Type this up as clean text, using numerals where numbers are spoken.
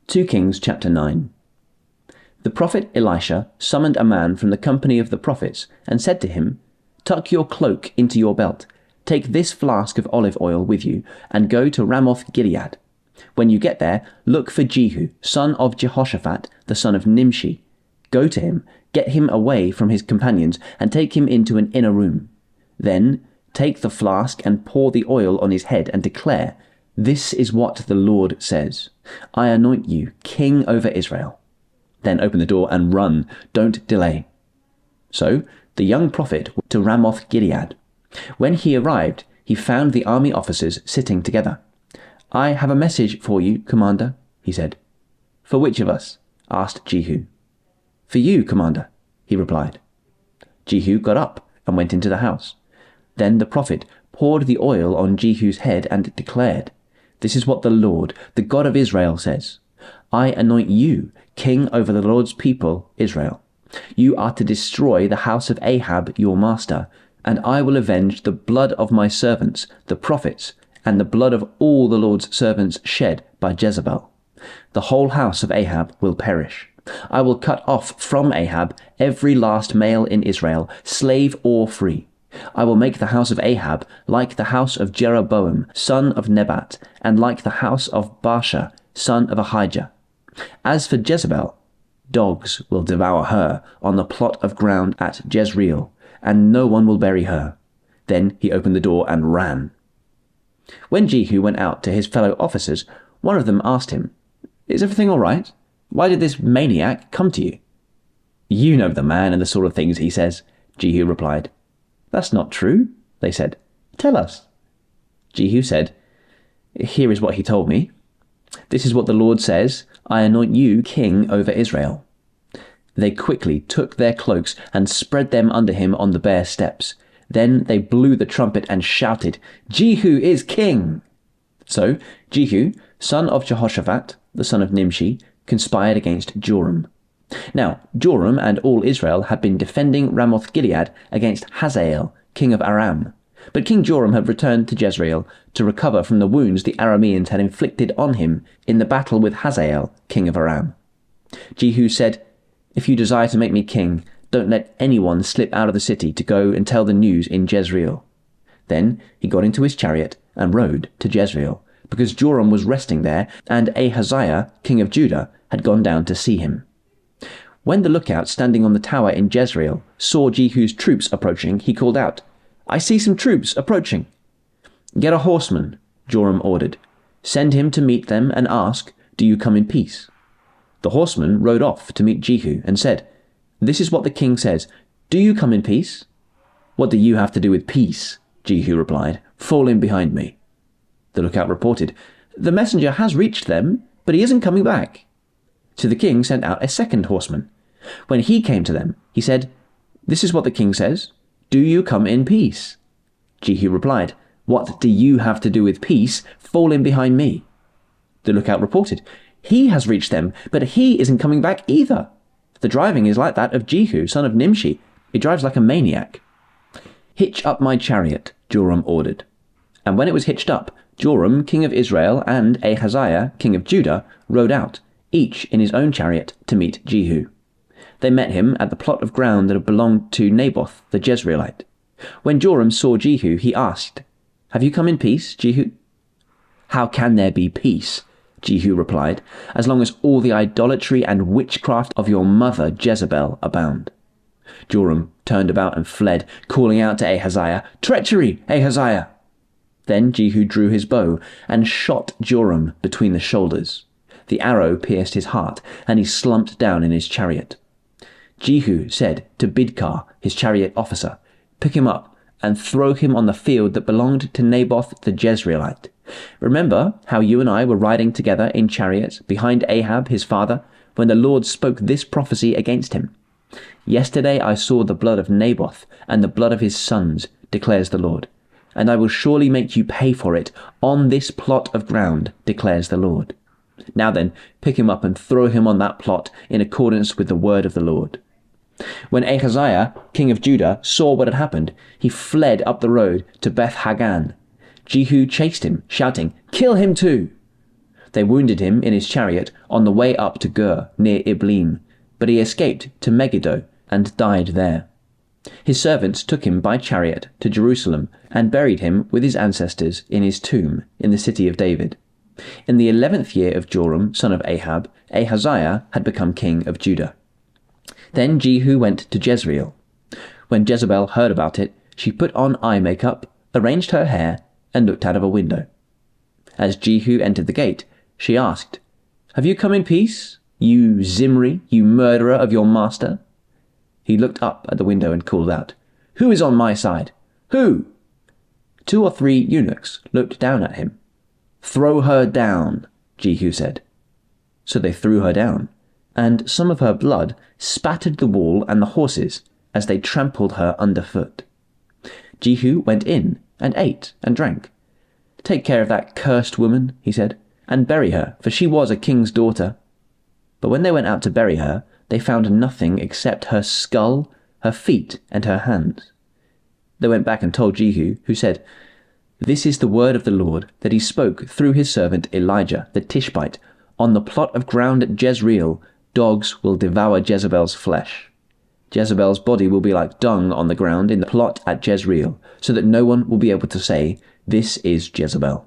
2 Kings chapter 9. The prophet Elisha summoned a man from the company of the prophets and said to him, "Tuck your cloak into your belt, take this flask of olive oil with you, and go to Ramoth Gilead. When you get there, look for Jehu, son of Jehoshaphat, the son of Nimshi. Go to him, get him away from his companions, and take him into an inner room. Then take the flask and pour the oil on his head and declare, 'This is what the Lord says. I anoint you king over Israel.' Then open the door and run. Don't delay." So the young prophet went to Ramoth Gilead. When he arrived, he found the army officers sitting together. "I have a message for you, commander," he said. "For which of us?" asked Jehu. "For you, commander," he replied. Jehu got up and went into the house. Then the prophet poured the oil on Jehu's head and declared, "This is what the Lord, the God of Israel, says. I anoint you king over the Lord's people, Israel. You are to destroy the house of Ahab, your master, and I will avenge the blood of my servants, the prophets, and the blood of all the Lord's servants shed by Jezebel. The whole house of Ahab will perish. I will cut off from Ahab every last male in Israel, slave or free. I will make the house of Ahab like the house of Jeroboam, son of Nebat, and like the house of Baasha, son of Ahijah. As for Jezebel, dogs will devour her on the plot of ground at Jezreel, and no one will bury her." Then he opened the door and ran. When Jehu went out to his fellow officers, one of them asked him, "Is everything all right? Why did this maniac come to you?" "You know the man and the sort of things he says," Jehu replied. "That's not true," they said. "Tell us." Jehu said, "Here is what he told me. This is what the Lord says, I anoint you king over Israel." They quickly took their cloaks and spread them under him on the bare steps. Then they blew the trumpet and shouted, "Jehu is king!" So Jehu, son of Jehoshaphat, the son of Nimshi, conspired against Joram. Now Joram and all Israel had been defending Ramoth Gilead against Hazael, king of Aram. But King Joram had returned to Jezreel to recover from the wounds the Arameans had inflicted on him in the battle with Hazael, king of Aram. Jehu said, "If you desire to make me king, don't let anyone slip out of the city to go and tell the news in Jezreel." Then he got into his chariot and rode to Jezreel, because Joram was resting there, and Ahaziah, king of Judah, had gone down to see him. When the lookout standing on the tower in Jezreel saw Jehu's troops approaching, he called out, "I see some troops approaching." "Get a horseman," Joram ordered. "Send him to meet them and ask, 'Do you come in peace?'" The horseman rode off to meet Jehu and said, "This is what the king says. Do you come in peace?" "What do you have to do with peace?" Jehu replied. "Fall in behind me." The lookout reported, "The messenger has reached them, but he isn't coming back." So the king sent out a second horseman. When he came to them, he said, "This is what the king says. Do you come in peace?" Jehu replied, "What do you have to do with peace? Fall in behind me." The lookout reported, "He has reached them, but he isn't coming back either. The driving is like that of Jehu, son of Nimshi. He drives like a maniac." "Hitch up my chariot," Joram ordered. And when it was hitched up, Joram, king of Israel, and Ahaziah, king of Judah, rode out, each in his own chariot, to meet Jehu. They met him at the plot of ground that had belonged to Naboth the Jezreelite. When Joram saw Jehu, he asked, "Have you come in peace, Jehu?" "How can there be peace?" Jehu replied, "as long as all the idolatry and witchcraft of your mother Jezebel abound." Joram turned about and fled, calling out to Ahaziah, "Treachery, Ahaziah!" Then Jehu drew his bow and shot Joram between the shoulders. The arrow pierced his heart, and he slumped down in his chariot. Jehu said to Bidkar, his chariot officer, "Pick him up and throw him on the field that belonged to Naboth the Jezreelite. Remember how you and I were riding together in chariots behind Ahab his father, when the Lord spoke this prophecy against him? Yesterday I saw the blood of Naboth and the blood of his sons, declares the Lord, and I will surely make you pay for it on this plot of ground, declares the Lord. Now then, pick him up and throw him on that plot in accordance with the word of the Lord." When Ahaziah, king of Judah, saw what had happened, he fled up the road to Beth Hagan. Jehu chased him, shouting, "Kill him too!" They wounded him in his chariot on the way up to Gur, near Ibleam, but he escaped to Megiddo and died there. His servants took him by chariot to Jerusalem and buried him with his ancestors in his tomb in the city of David. In the 11th year of Joram, son of Ahab, Ahaziah had become king of Judah. Then Jehu went to Jezreel. When Jezebel heard about it, she put on eye makeup, arranged her hair, and looked out of a window. As Jehu entered the gate, she asked, "Have you come in peace, you Zimri, you murderer of your master?" He looked up at the window and called out, "Who is on my side? Who?" 2 or 3 eunuchs looked down at him. "Throw her down," Jehu said. So they threw her down, and some of her blood spattered the wall and the horses as they trampled her underfoot. Jehu went in and ate and drank. "Take care of that cursed woman," he said, "and bury her, for she was a king's daughter." But when they went out to bury her, they found nothing except her skull, her feet, and her hands. They went back and told Jehu, who said, "This is the word of the Lord that he spoke through his servant Elijah the Tishbite. On the plot of ground at Jezreel, dogs will devour Jezebel's flesh. Jezebel's body will be like dung on the ground in the plot at Jezreel, so that no one will be able to say, 'This is Jezebel.'"